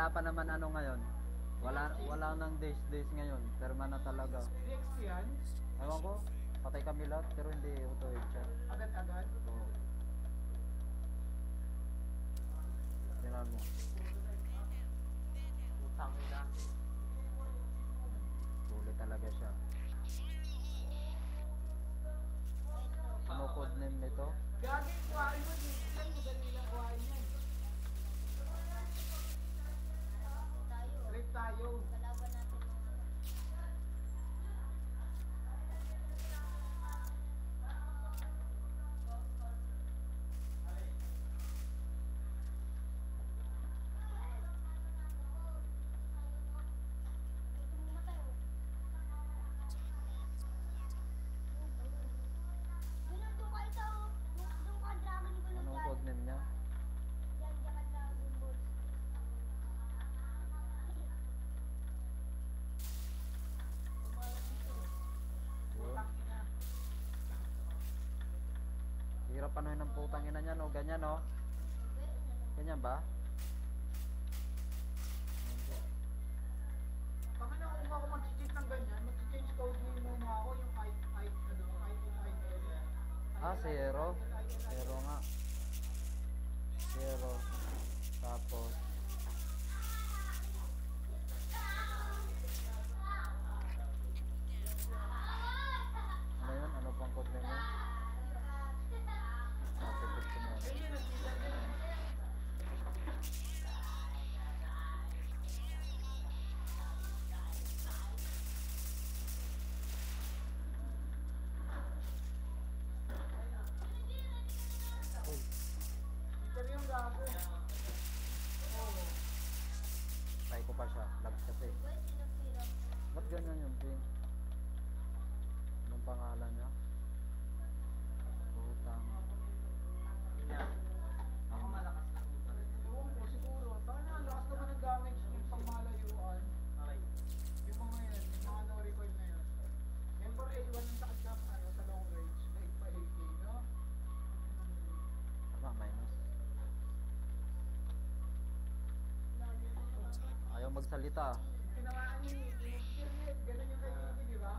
wala pa naman ano ngayon. Wala nang days ngayon. Perma na talaga. Next yan? Ewan ko, patay kami lahat pero hindi auto headshot. Agad-agad? Oo. Tingnan mo. Utang na. Sulit talaga siya. Ano code name nito? Gagi, kuhain mo. Yan, madali lang kuhain yan. Trip tayo. Kalaban natin mga Anong code name niya? Yun. Hirap ano ng putang ina niya, no? Ganyan, no? Ganyan ba? Baka na kung ako mag-cheat ng ganyan, mag-change code name muna ako yung Ah, zero. Zero nga. Zero. Tapos ano yun? Ano pang code name yun? Napipit ko na. Pero yung gago. Oo. Try ko pa siya. Lag kasi. Ba't ganyan yung ping? Anong pangalan niya? Putang. Ako malakas lang. Oo po, siguro. Baka na, lakas naman ng damage ng pangmalayuan. Okay. Yung mga yan, yung mga no-recoil na yun. Member A1 yung sakit ka sa long range. Like pa 80, no? Tama, minus. Ayaw magsalita. Tinamaan niya yung internet. Ganun yung kay Kiki, di ba?